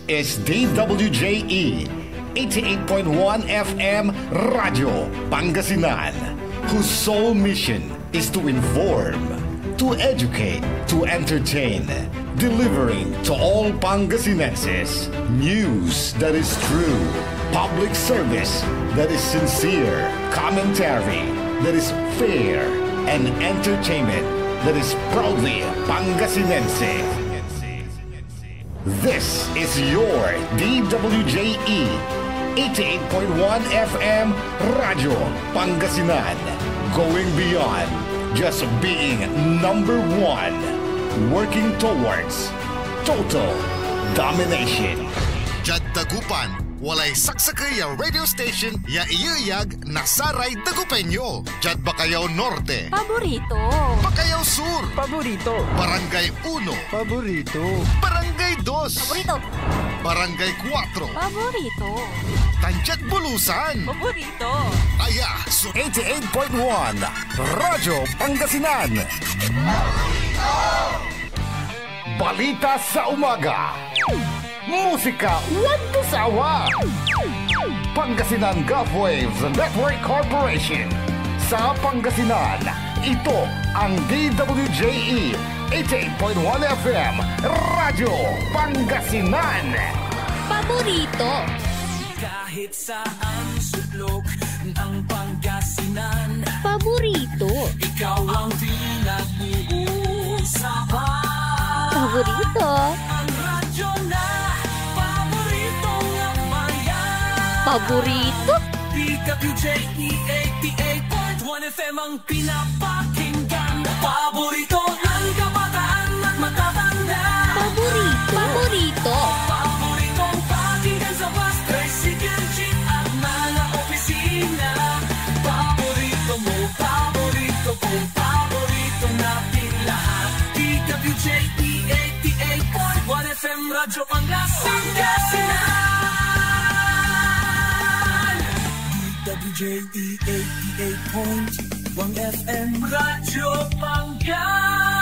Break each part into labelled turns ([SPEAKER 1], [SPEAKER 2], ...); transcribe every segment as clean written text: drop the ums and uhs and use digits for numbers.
[SPEAKER 1] is DWJE 88.1 FM Radio Pangasinan, whose sole mission is to inform, to educate, to entertain, delivering to all Pangasinenses news that is true, public service that is sincere, commentary that is fair, and entertainment that is proudly Pangasinense. This is your DWJE 88.1 FM Radio Pangasinan, going beyond just being number one, working towards total domination.
[SPEAKER 2] Jad Dagupan, walay saksakay ya radio station ya iyayag nasaray Dagupenyo. Jad Bacayao Norte,
[SPEAKER 3] paborito.
[SPEAKER 2] Bacayao Sur,
[SPEAKER 4] paborito.
[SPEAKER 2] Barangay 1,
[SPEAKER 4] paborito.
[SPEAKER 2] Barangay 2,
[SPEAKER 3] Paborito.
[SPEAKER 2] Barangay 4,
[SPEAKER 3] Paborito.
[SPEAKER 2] Tanchat Bulusan,
[SPEAKER 3] Paborito.
[SPEAKER 2] Aya,
[SPEAKER 1] 88.1 Radyo Pangasinan. Balita sa umaga. Musika walang sawa. Pangasinan Gulf Waves Network Corporation. Sa Pangasinan, ito ang DWJE 88.1 FM Radyo Pangasinan.
[SPEAKER 3] Paborito.
[SPEAKER 5] Kahit saan sulok ng Pangasinan,
[SPEAKER 3] Paborito.
[SPEAKER 5] ikaw ang pinag-uusapan.
[SPEAKER 3] Paborito.
[SPEAKER 5] Ang radyo na paborito ng bayan.
[SPEAKER 3] Paborito.
[SPEAKER 5] DWJE 88.1 FM ang pinapakinggan. Paborito ng kabataan at matatanda.
[SPEAKER 3] Paborito. Paborito.
[SPEAKER 5] Paboritong pakinggan sa bus, tricycle, jeep at mga opisina. Paborito mo, paborito ko, paborito natin lahat. DWJE 88.1 FM Radyo Pangasinan. DWJE 88.1 FM Radyo Pangasinan.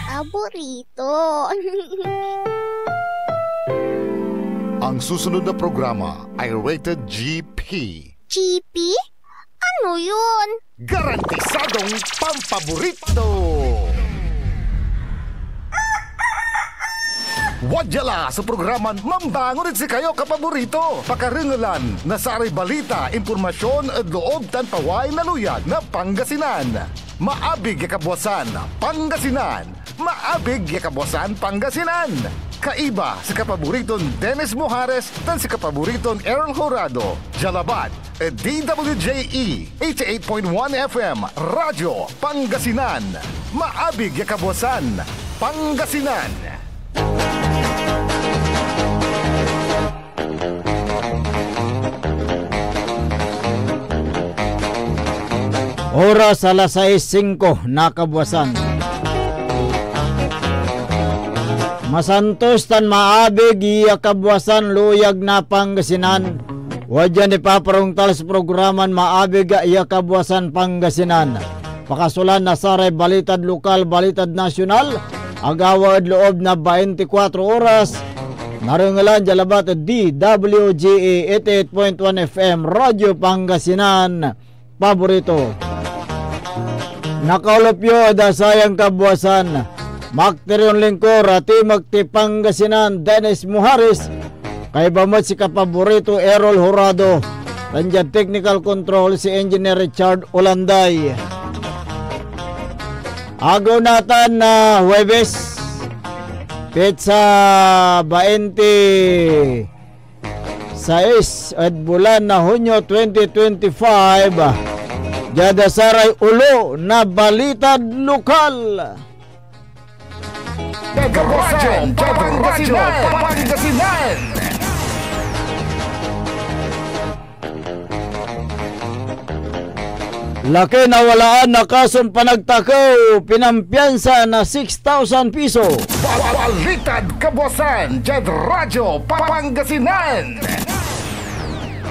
[SPEAKER 3] Paborito.
[SPEAKER 1] Ang susunod na programa ay rated GP.
[SPEAKER 3] GP? Ano yun?
[SPEAKER 1] Garantisadong pampaborito. Wadyala sa programa Mambangon si kayo kapaborito. Pakaringalan na saray balita, impormasyon at loob tanpaway na luyag na Pangasinan. Maabig yakabwasan Pangasinan. Maabig yakabwasan Pangasinan. Kaiba sa kapaboriton Dennis Mujares tan si kapaboriton Errol Horado. Jalabad, DWJE 88.1 FM Radyo Pangasinan. Maabig yakabwasan Pangasinan.
[SPEAKER 4] Oras alas 6:05 na kabwasan. Masantos tan maabig iya kabwasan luyag na Pangasinan. Wadyan ipaparungtal sa programan maabig iya kabwasan Pangasinan. Pakasulan na saray balitad lokal, balitad nasyonal. Agawad loob na 24 oras. Naringalan jalabat DWJE 88.1 FM Radyo Pangasinan. Paborito. Nakaulopyo da sayang kabwasan. Makterion lingkor ati magti Pangasinan Dennis Mujares. Kay bamot si kapaborito Errol Horado. Tandiyan technical control si Engineer Richard Olanday. Agaw natin na Huwebes. Petsa 26 at bulan na Hunyo 2025. Jada saray ulo na balitad lokal.
[SPEAKER 1] Radyo Pangasinan.
[SPEAKER 4] Laki na walaan na kasong panagtakaw, pinampiyansa na 6,000 piso.
[SPEAKER 1] Balitad kabwasan, Jad Radyo Pangasinan.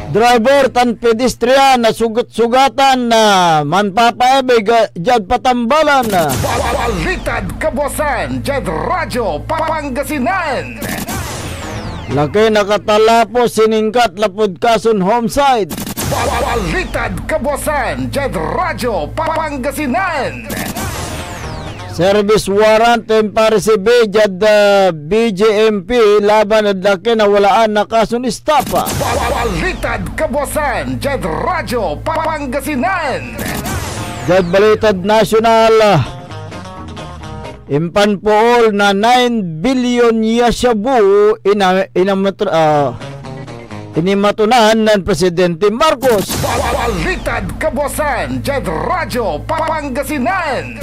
[SPEAKER 4] Driver tan pedestrian na sugat-sugatan na manpapaebig jad patambalan.
[SPEAKER 1] Balitad kabuasan, Jad Radyo Pangasinan.
[SPEAKER 4] Laki nakatalapos siningkat lapod kason homicide.
[SPEAKER 1] Balitad kabuasan, Jad Radyo Pangasinan.
[SPEAKER 4] Service warrant imparisibe jad BJMP laban at laki na walaan na kason istapa.
[SPEAKER 1] Balitad kabuasan, Jad Radyo Pangasinan.
[SPEAKER 4] Jad Balitad National impanpool na 9 billion yasabu inimatunan ng Presidente Marcos.
[SPEAKER 1] Balitad kabuasan, Jad Radyo Pangasinan.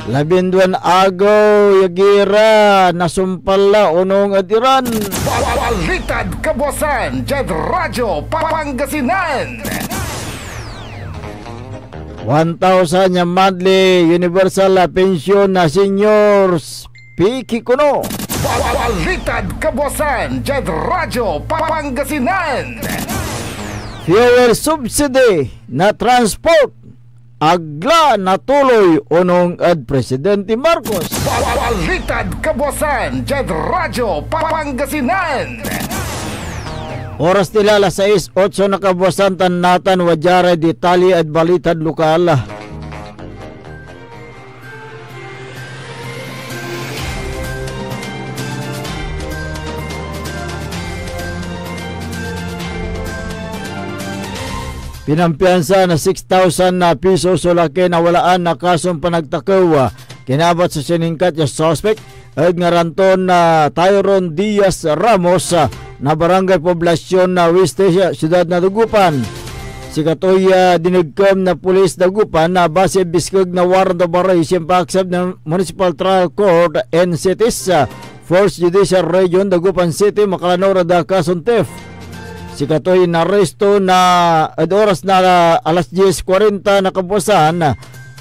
[SPEAKER 4] 12 agaw yagira nasumpala unong adiran.
[SPEAKER 1] Balitad kabuasan, Jad Radyo Pangasinan.
[SPEAKER 4] 1,000 yung monthly universal pension na seniors piki kuno.
[SPEAKER 1] Balitad kabuasan, Jad Radyo Pangasinan.
[SPEAKER 4] Fuel subsidy na transport agla natuloy unong ad Presidente Marcos.
[SPEAKER 1] Balitad kabuasan, Jad Radyo Pangasinan.
[SPEAKER 4] Oras nila alas 6:08 na kabuasan tanatan wajara detalye at balitad lokal. Pinampiyansa na 6,000 na piso sulaki na walaan na kasong panagtakaw kinabat sa siningkat yung suspect at ngaranton na Tyron Diaz Ramos na barangay poblasyon na Weste, siyudad na Dagupan. Si katoy dinigkam na pulis Dagupan na base biskog na warrant of arrest yung paaksab ng Municipal Trial Court NCTIS First Judicial Region Dagupan City makalanora da kason theft. Si katoy naresto na at oras na alas 10:40 na kabuasan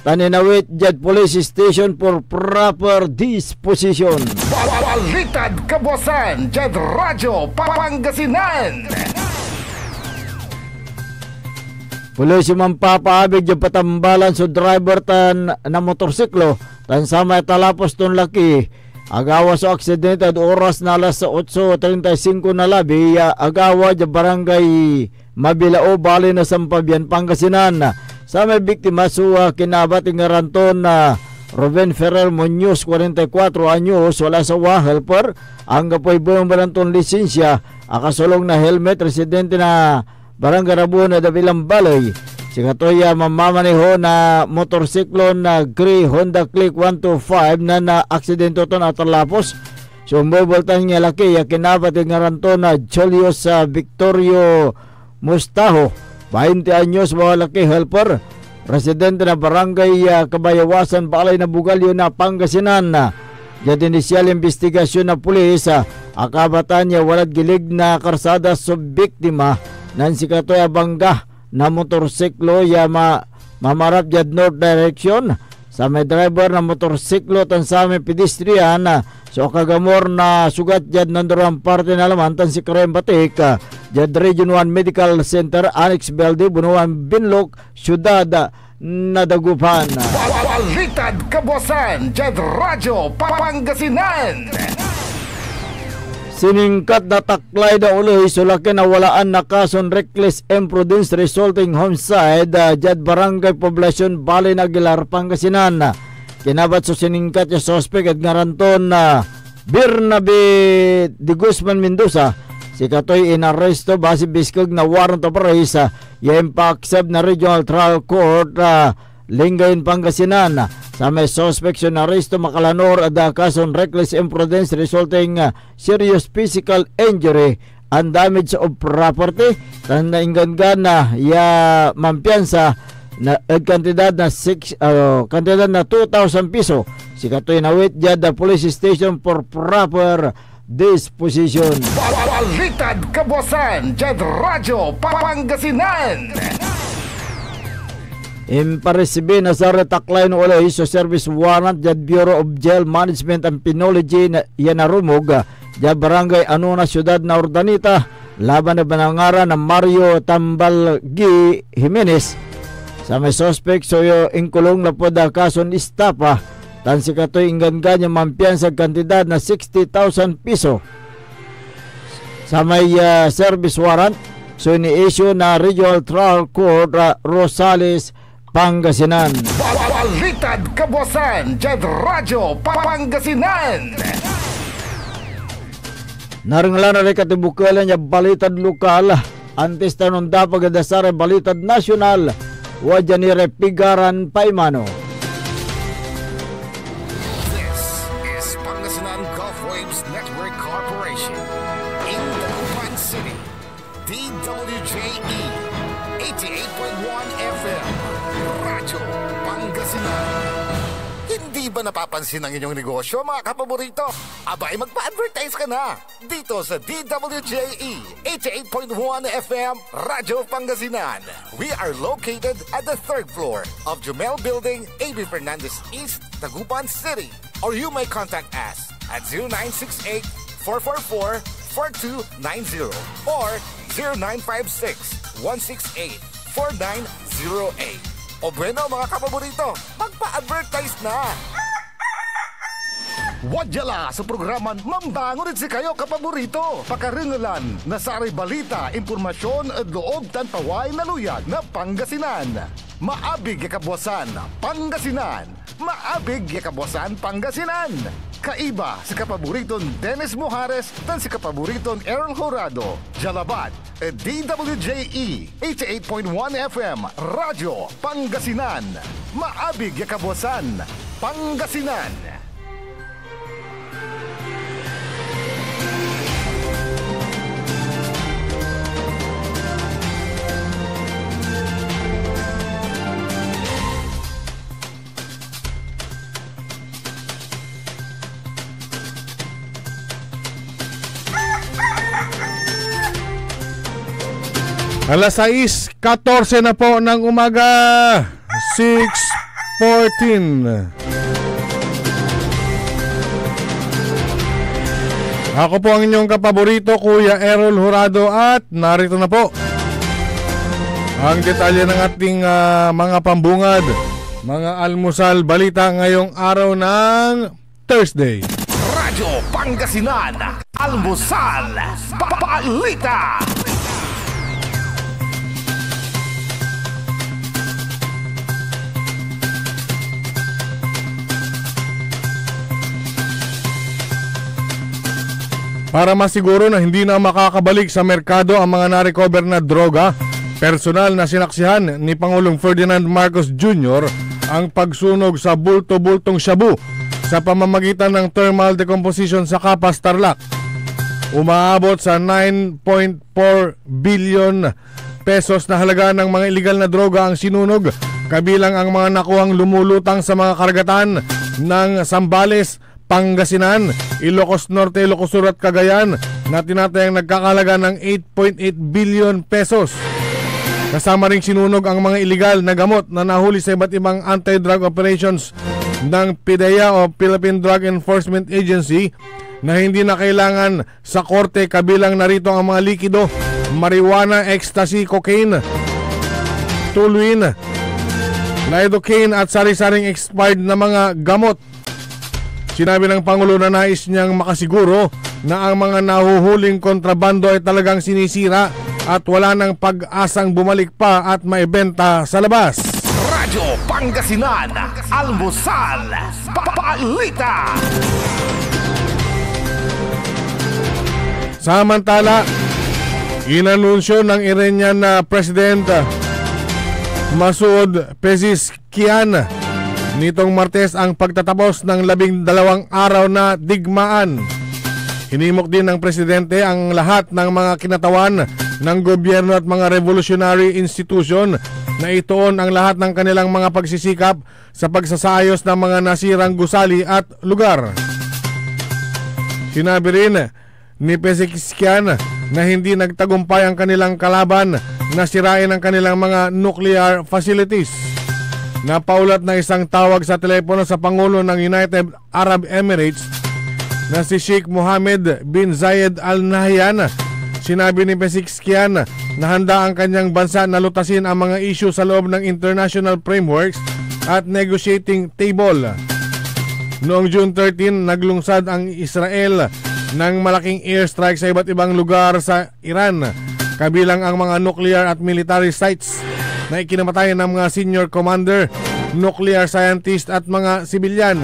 [SPEAKER 4] taninawit Jad Police Station for proper disposition.
[SPEAKER 1] Balitad kabuasan, Jad Radyo Pangasinan.
[SPEAKER 4] Pulis yung papaabig yung patambalan sa driver tan na motorsiklo tan sama talapos ton laki agawa sa aksidente at oras na alas 8:35 na labi agawa yung barangay Mabilao Bali na Sampabian Pangasinan. Sa may biktima suwa kinabating ngaranton na Ruben Ferrer Muñoz 44 anyos wala sa helper ang kapoy buong baranton lisensya akasulong na helmet residente na Barangay Rabon na Dabilang Balay. Si katoya mamamaneho na motorsiklo na gray Honda Click 125 na aksidente to na talapos. Sumboboltan nga laki kinabating ngaranton na Julius Victorio Mustaho 20 anyos mga laki helper residente na barangay Kabayawasan Balay na Bugalyo na Pangasinan. Jadi inisyal investigasyon na pulis akabatan niya walad gilig na karsada sa biktima nan si katoy bangga na motorsiklo mamarap jad north direction sa may driver na motorsiklo tan sa may pedestrian so kagamor na sugat jad nandurang parte na laman tan si Karem Batik jad Region 1 Medical Center Annex Building Bunuan Binlok Syudad na Dagupan.
[SPEAKER 1] Balitad kabuasan, Jad Radyo Pangasinan.
[SPEAKER 4] Siningkat na taklay da uloy sulaki na walaan na kason reckless imprudence resulting homicide jad barangay poblasyon Bali na Aguilar Pangasinan. Kinabat sa siningkat yung suspect at ngaranton na Bernabe de Guzman Mendoza. Si katoy inaresto base biskog na warrant of arrest yung paaksab na Regional Trial Court Lingayen Pangasinan. Sa may suspect yung aresto makalanor at kason reckless imprudence resulting serious physical injury and damage of property. Tan nainggan na mampiyansa na kantidad na 2,000 piso. Si katoy nawit jad the police station for proper disposition.
[SPEAKER 1] Balitad kabuasan, Jad Radyo Pangasinan.
[SPEAKER 4] Imparesibe na sa retaklay no uloy so service warrant jad Bureau of Jail Management and Penology na yan narumog jad barangay Anuna Syudad na Urdanita laban na banangaran ng Mario Tambalgi Jimenez sa may suspect soyo inkulong na po da kason istapa tan si katoy inggan kanya mampiyan sa kantidad na 60,000 piso sa may service warrant so ni-issue na Regional Trial Court Rosales, Pangasinan.
[SPEAKER 1] Balitad Kabuasan, Jed Radyo, Pangasinan.
[SPEAKER 4] Naringlan na rin katibukalan niya balitad lokal. Antes tanong dapat gadasare balitad nasyonal. Wadya ni Repigaran Paimano.
[SPEAKER 2] This is Pangasinan Gulf Waves Network Corporation in Dagupan City. DWJE 88.1 FM Radyo Pangasinan. Hindi ba napapansin ang inyong negosyo, mga kapaborito? Abay, magpa-advertise ka na dito sa DWJE 88.1 FM Radyo Pangasinan. We are located at the 3rd floor of Jumel Building, A.B. Fernandez East, Dagupan City. Or you may contact us at 0968-444-4290 or 0956-168-4908. O bueno, mga kapaborito, magpa-advertise na!
[SPEAKER 1] Wadyala sa programan Mambangon si kayo kapaborito. Pakaringalan na saray balita, impormasyon at loob tan paway na luyag na Pangasinan. Maabig ya Kabuasan, Pangasinan. Maabig ya Kabuasan, Pangasinan. Kaiba si kapaboriton Dennis Mojares tan si kapaboriton Errol Horado. Jalabat, DWJE 88.1 FM Radyo Pangasinan. Maabig ya Kabuasan, Pangasinan.
[SPEAKER 6] Alas 6:14 na po ng umaga, 6:14. Ako po ang inyong kapaborito, Kuya Errol Horado, at narito na po ang detalye ng ating mga pambungad, mga almusal balita ngayong araw ng Thursday.
[SPEAKER 1] Radyo Pangasinan, almusal balita.
[SPEAKER 6] Para masiguro na hindi na makakabalik sa merkado ang mga na-recover na droga, personal na sinaksihan ni Pangulong Ferdinand Marcos Jr. ang pagsunog sa bulto-bultong shabu sa pamamagitan ng thermal decomposition sa Capas, Tarlac. Umaabot sa 9.4 billion pesos na halaga ng mga iligal na droga ang sinunog, kabilang ang mga nakuhang lumulutang sa mga karagatan ng Zambales, Pangasinan, Ilocos Norte, Ilocos Sur at Cagayan na tinatayang nagkakalaga ng 8.8 billion pesos. Kasama ring sinunog ang mga iligal na gamot na nahuli sa iba't ibang anti-drug operations ng PDEA o Philippine Drug Enforcement Agency na hindi na kailangan sa korte, kabilang narito ang mga likido, marijuana, ecstasy, cocaine, toluene, lidocaine at sari-saring expired na mga gamot. Sinabi ng Pangulo na nais niyang makasiguro na ang mga nahuhuling kontrabando ay talagang sinisira at wala nang pag-asang bumalik pa at maibenta sa labas.
[SPEAKER 1] Radyo Pangasinan, almusal balita.
[SPEAKER 6] Samantala, inanunsyo ng Iranian na President Masoud Pezeshkian nitong Martes ang pagtatapos ng 12 araw na digmaan. Hinimok din ng presidente ang lahat ng mga kinatawan ng gobyerno at mga revolutionary institution na ituon ang lahat ng kanilang mga pagsisikap sa pagsasayos ng mga nasirang gusali at lugar. Sinabi rin ni Pezeshkian na hindi nagtagumpay ang kanilang kalaban na sirain ang kanilang mga nuclear facilities. Napaulat na isang tawag sa telepono sa Pangulo ng United Arab Emirates na si Sheikh Mohammed bin Zayed Al Nahyan. Sinabi ni Pezeshkian na handa ang kanyang bansa na lutasin ang mga issue sa loob ng international frameworks at negotiating table. Noong June 13, naglungsad ang Israel ng malaking airstrike sa iba't ibang lugar sa Iran, kabilang ang mga nuclear at military sites na ikinamatay ng mga senior commander, nuclear scientist at mga sibilyan.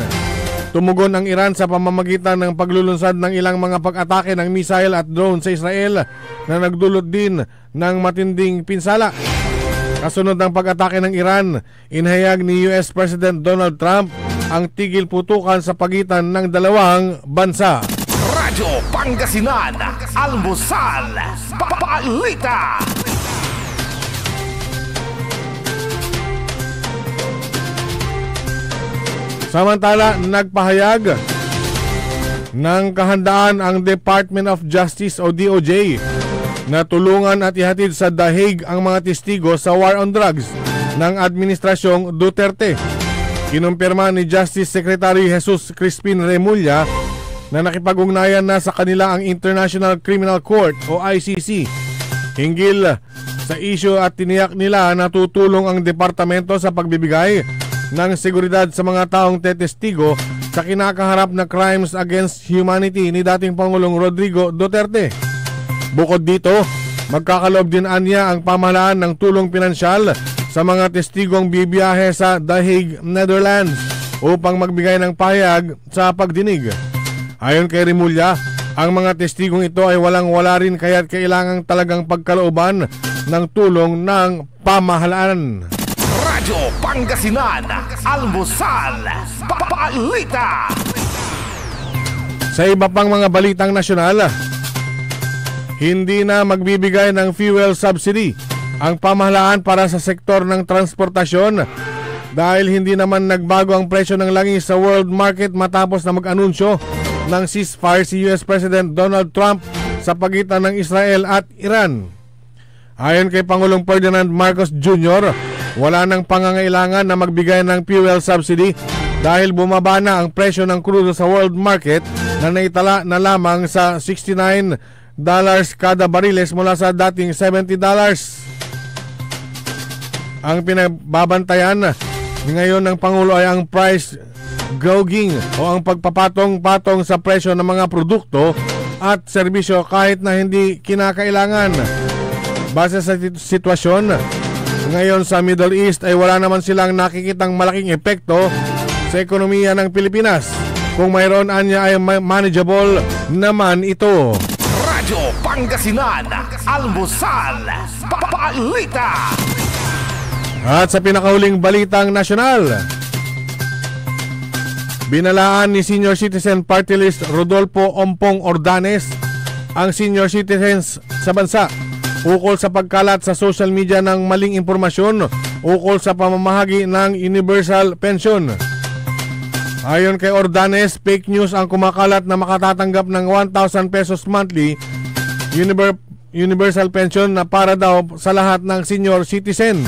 [SPEAKER 6] Tumugon ang Iran sa pamamagitan ng paglulunsad ng ilang mga pag-atake ng missile at drone sa Israel na nagdulot din ng matinding pinsala. Kasunod ng pag-atake ng Iran, inhayag ni US President Donald Trump ang tigil putukan sa pagitan ng dalawang bansa.
[SPEAKER 2] Radyo Pangasinan, Almusal, Balita.
[SPEAKER 6] Samantala, nagpahayag ng kahandaan ang Department of Justice o DOJ na tulungan at ihatid sa The Hague ang mga testigo sa war on drugs ng Administrasyong Duterte. Kinumpirma ni Justice Secretary Jesus Crispin Remulla na nakipag-ugnayan na sa kanila ang International Criminal Court o ICC hinggil sa issue at tiniyak nila na tutulong ang departamento sa pagbibigay ng seguridad sa mga taong tetestigo sa kinakaharap na crimes against humanity ni dating Pangulong Rodrigo Duterte. Bukod dito, magkakaloob din anya ang pamahalaan ng tulong pinansyal sa mga testigong bibiyahe sa The Hague, Netherlands upang magbigay ng pahayag sa pagdinig. Ayon kay Remulla, ang mga testigong ito ay walang-wala rin kaya't kailangang talagang pagkalooban ng tulong ng pamahalaan.
[SPEAKER 2] Radyo Pangasinan, Almusal, Balita.
[SPEAKER 6] Sa iba pang mga balitang nasyonal, hindi na magbibigay ng fuel subsidy ang pamahalaan para sa sektor ng transportasyon dahil hindi naman nagbago ang presyo ng langis sa world market matapos na mag-anunsyo ng ceasefire si US President Donald Trump sa pagitan ng Israel at Iran. Ayon kay Pangulong Ferdinand Marcos Jr., wala nang pangangailangan na magbigay ng fuel subsidy dahil bumaba na ang presyo ng crudo sa world market na naitala na lamang sa $69 kada bariles mula sa dating $70. Ang pinagbabantayan ngayon ng Pangulo ay ang price gouging o ang pagpapatong-patong sa presyo ng mga produkto at serbisyo kahit na hindi kinakailangan. Base sa sitwasyon ngayon sa Middle East ay wala naman silang nakikitang malaking epekto sa ekonomiya ng Pilipinas. Kung mayroon anya ay manageable naman ito.
[SPEAKER 2] Radyo Pangasinan, Almusal, Balita.
[SPEAKER 6] At sa pinakahuling balitang nasyonal, binalaan ni Senior Citizen Party List Rodolfo Ompong Ordanes ang senior citizens sa bansa ukol sa pagkalat sa social media ng maling impormasyon ukol sa pamamahagi ng universal pension. Ayon kay Ordanes, fake news ang kumakalat na makatatanggap ng 1,000 pesos monthly universal pension na para daw sa lahat ng senior citizen.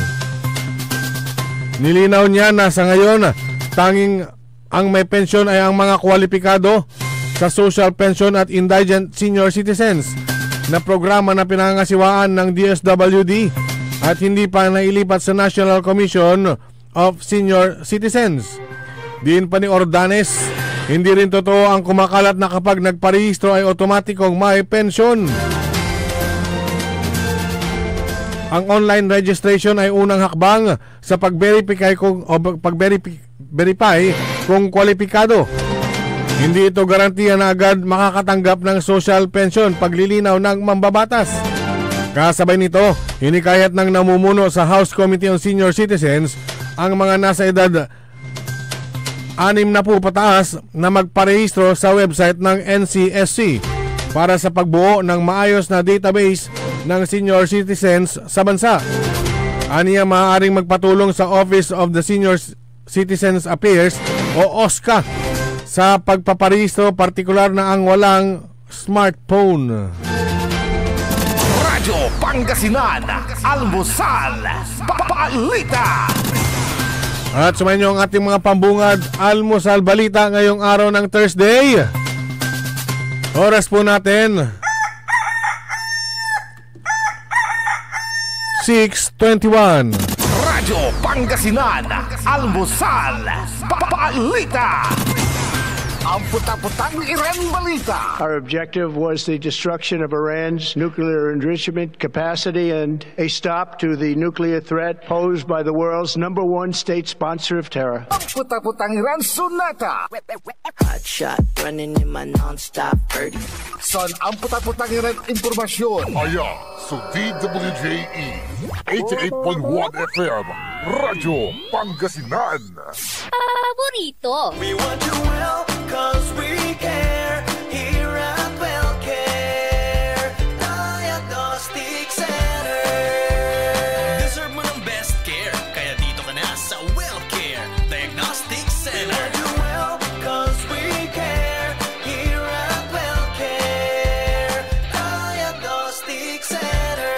[SPEAKER 6] Nilinaw niya na sa ngayon, tanging ang may pension ay ang mga kwalipikado sa social pension at indigent senior citizens na programa na pinangasiwaan ng DSWD at hindi pa nailipat sa National Commission of Senior Citizens. Diin pa ni Ordanes, hindi rin totoo ang kumakalat na kapag nagparehistro ay otomatikong may pension. Ang online registration ay unang hakbang sa pag-verify kung kwalipikado. Hindi ito garantiya na agad makakatanggap ng social pension paglilinaw ng mambabatas. Kasabay nito, hinikayat ng namumuno sa House Committee on Senior Citizens ang mga nasa edad 60 pataas na magparehistro sa website ng NCSC para sa pagbuo ng maayos na database ng senior citizens sa bansa. Aniya maaaring magpatulong sa Office of the Senior Citizens Affairs o OSCA sa pagpaparehistro, partikular na ang walang smartphone.
[SPEAKER 2] Radyo Pangasinan, Almusal, Balita.
[SPEAKER 6] At sumayin niyo ang ating mga pambungad Almusal Balita ngayong araw ng Thursday. Oras po natin 621.
[SPEAKER 2] Radyo Pangasinan, Almusal, Balita. Ang putang-putang Iran Balita.
[SPEAKER 7] Our objective was the destruction of Iran's nuclear enrichment capacity and a stop to the nuclear threat posed by the world's #1 state sponsor of terror.
[SPEAKER 2] Ang putang-putang Iran Sunata.
[SPEAKER 8] Hot shot running in my non-stop 30.
[SPEAKER 2] Son ang putang-putang Iran Impormasyon.
[SPEAKER 9] Aya sa DWJE 88.1 FM Radyo Pangasinan.
[SPEAKER 3] Paborito.
[SPEAKER 5] We want you well, cause we care. Here at WellCare Diagnostic Center.
[SPEAKER 10] Deserve mo ng best care, kaya dito ka na sa WellCare Diagnostic
[SPEAKER 5] We
[SPEAKER 10] Center.
[SPEAKER 5] want you well, cause we care. Here at WellCare Diagnostic Center.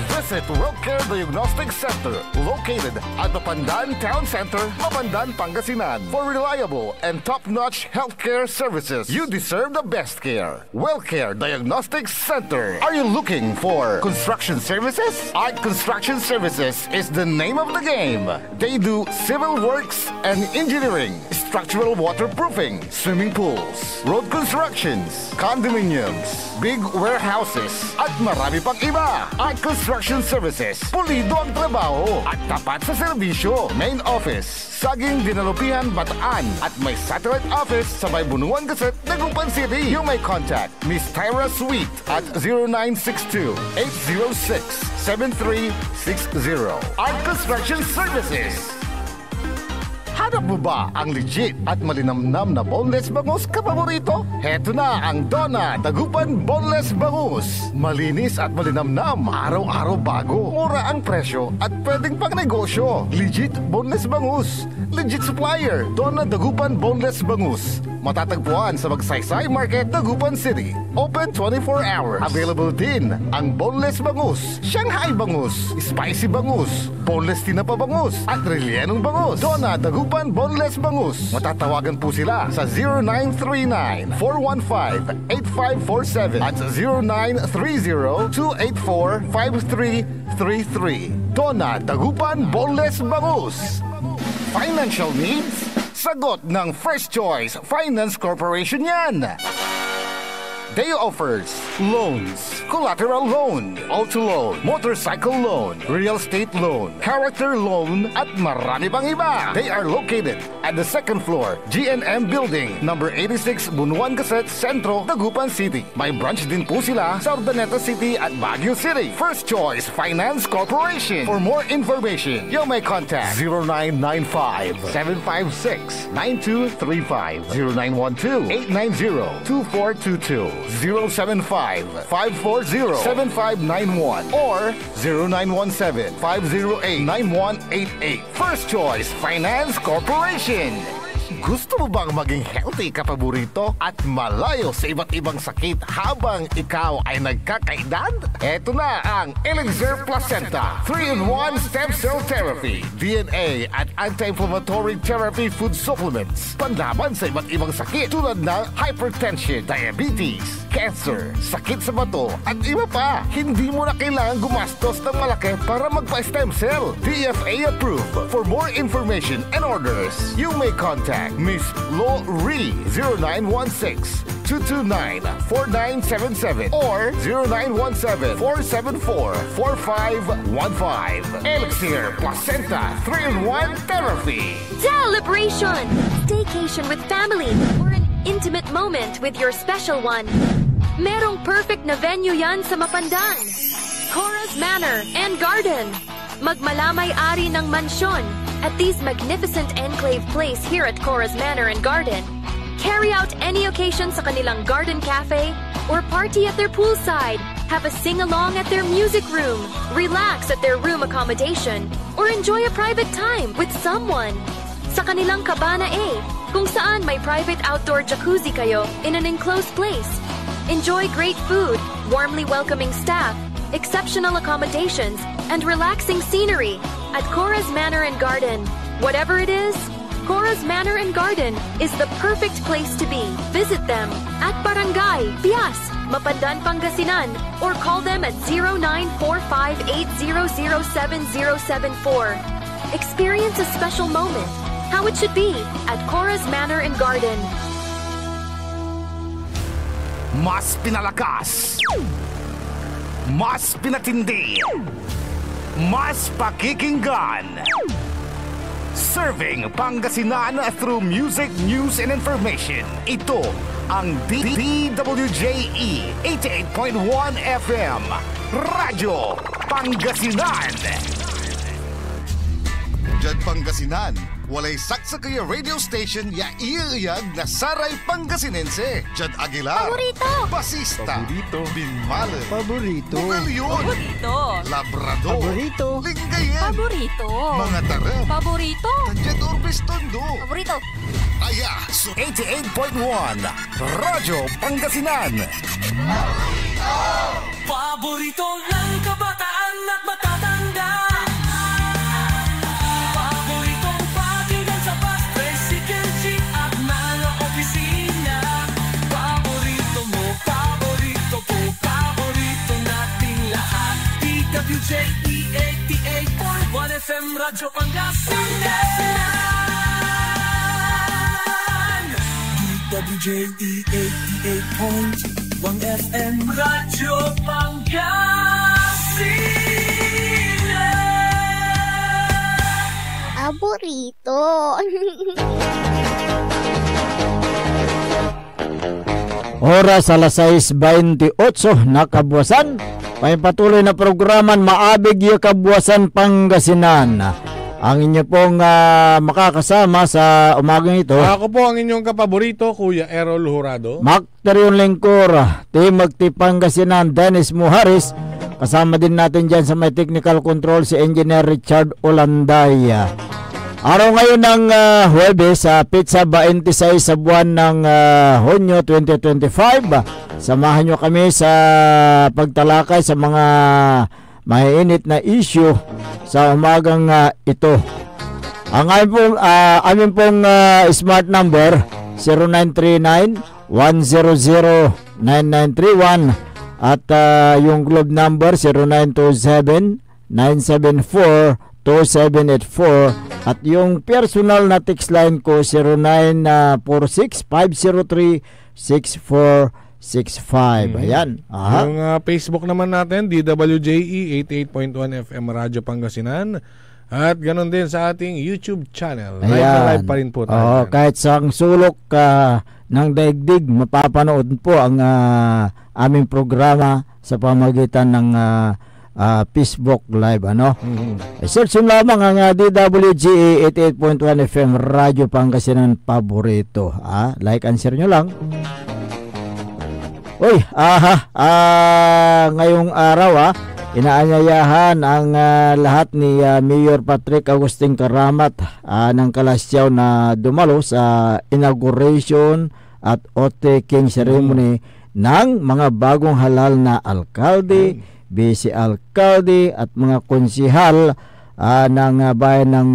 [SPEAKER 2] Visit WellCare Diagnostic Center, located at Mapandan Town Center, Mapandan, Pangasinan. For reliable and top-notch healthcare services, you deserve the best care. WellCare Diagnostic Center. Are you looking for construction services? Art Construction Services is the name of the game. They do civil works and engineering, structural waterproofing, swimming pools, road constructions, condominiums, big warehouses, at marami pang iba. Art Construction Services, pulido ang trabaho at tapat sa serbisyo. Main office, Saging Dinalupihan, Bataan, at may satellite office sa may Bunuan Gazette, Dagupan City. You may contact Miss Tyra Sweet at 0962-806-7360. Art Construction Services. Hanap mo ba ang legit at malinamnam na boneless bangus kapaborito? Heto na ang Donna Dagupan Boneless Bangus. Malinis at malinamnam, araw-araw bago. Mura ang presyo at pwedeng pang negosyo. Legit boneless bangus. Legit supplier, Donna Dagupan Boneless Bangus. Matatagpuan sa Magsaysay Market, Dagupan City. Open 24 hours. Available din ang boneless bangus, Shanghai bangus, spicy bangus, boneless tinapa bangus, at rellenong bangus. Donna Dagupan Boneless Bangus. Matatawagan po sila sa 0939-415-8547 at 0930-284-5333. Donna Dagupan Boneless Bangus. Financial needs? Sagot ng First Choice Finance Corporation yan. They offers loans, collateral loan, auto loan, motorcycle loan, real estate loan, character loan, at marami pang iba. They are located at the second floor, GNM Building, number 86, Bunuan Gazette, Centro, Dagupan City. May branch din po sila sa Urdaneta City at Baguio City. First Choice Finance Corporation. For more information, you may contact 0995-756-9235, 0912-890-2422, 075-540-7591 or 0917-508-9188. First Choice Finance Corporation. Gusto mo bang maging healthy kapaborito at malayo sa iba't ibang sakit habang ikaw ay nagkakaedad? Ito na ang Elixir Placenta 3-in-1 Stem Cell Therapy, DNA at Anti-Inflammatory Therapy Food Supplements. Panlaban sa iba't ibang sakit tulad ng hypertension, diabetes, cancer, sakit sa bato at iba pa. Hindi mo na kailangan gumastos ng malaki para magpa-stem cell. DFA approved. For more information and orders, you may contact Miss Lo Ree 0916-229-4977 or 0917-474-4515. Elixir Placenta 3-in-1 Therapy.
[SPEAKER 11] Celebration! Staycation with family or an intimate moment with your special one. Merong perfect na venue yan sa Mapandan. Cora's Manor and Garden. Magmalamay-ari ng mansyon at these magnificent enclave place here at Cora's Manor and Garden. Carry out any occasion sa kanilang garden cafe or party at their poolside. Have a sing-along at their music room. Relax at their room accommodation or enjoy a private time with someone. Sa kanilang Cabana A, kung saan may private outdoor jacuzzi kayo in an enclosed place. Enjoy great food, warmly welcoming staff, exceptional accommodations, and relaxing scenery at Cora's Manor and Garden. Whatever it is, Cora's Manor and Garden is the perfect place to be. Visit them at Barangay Pias, Mapandan, Pangasinan, or call them at 0945-800-7074. Experience a special moment, how it should be, at Cora's Manor and Garden.
[SPEAKER 2] Mas pinalakas, mas pinatindi, mas pakikinggan. Serving Pangasinan through music, news, and information. Ito ang DWJE 88.1 FM, Radyo Pangasinan.
[SPEAKER 1] Diyan Pangasinan, walay saksa kaya radio station ya iiyag na saray Pangasinense. Diyan Aguilar,
[SPEAKER 3] Paborito.
[SPEAKER 1] Basista,
[SPEAKER 6] Paborito.
[SPEAKER 1] Binmale,
[SPEAKER 12] Paborito.
[SPEAKER 1] Bugalyon,
[SPEAKER 3] Paborito.
[SPEAKER 1] Labrador,
[SPEAKER 12] Paborito.
[SPEAKER 1] Lingayen,
[SPEAKER 3] Paborito.
[SPEAKER 1] mga tarap,
[SPEAKER 3] Paborito.
[SPEAKER 1] Tadyan Orbis Tondo.
[SPEAKER 3] Paborito.
[SPEAKER 2] Aya, so 88.1, Radyo Pangasinan.
[SPEAKER 10] Paborito ng kabataan at matatanda. Paboritong pakinggan sa bus, tricycle, jeep at mga opisina. Paborito mo, paborito ko, paborito nating lahat. DWJE 88.1 FM, Radyo Pangasinan. DWJE 88.1 FM, Radyo Pangasinan.
[SPEAKER 3] Paborito.
[SPEAKER 4] Oras alas 6:28 na kabuwasan. May patuloy na programan Maabig ya Kabuwasan Pangasinan. Ang inyo pong makakasama sa umagang ito.
[SPEAKER 6] Ako po ang inyong kapaborito, Kuya Errol Jurado.
[SPEAKER 4] Macterion Lengcor, Timagti Pangasinan, Dennis Muharis. Kasama din natin dyan sa may technical control si Engineer Richard Olanday. Araw ngayon ng Huwebes, Pizza 26 sa buwan ng Hunyo 2025. Samahan nyo kami sa pagtalakay sa mga mainit na issue sa umagang ito. Ang aming pong smart number 0939-100-9931 at yung globe number 0927-974-2784 at yung personal na text line ko 0946-503-6465. Ayan. Aha.
[SPEAKER 6] Yung Facebook naman natin, DWJE 88.1 FM Radyo Pangasinan. At ganon din sa ating YouTube channel. Live na live pa rin po tayo.
[SPEAKER 4] Kahit sa sulok ng daigdig, mapapanood po ang aming programa sa pamagitan ng Facebook Live. Search nyo lamang ang DWGE 88.1 FM Radyo Pangasinan Paborito. Like and share nyo lang. Uy, ngayong araw inaanyayahan ang lahat ni Mayor Patrick Agustin Karamat ng Kalasyaw na dumalo sa inauguration at oath-taking ceremony ng mga bagong halal na alkalde, vice alkalde at mga konsihal ng bayan ng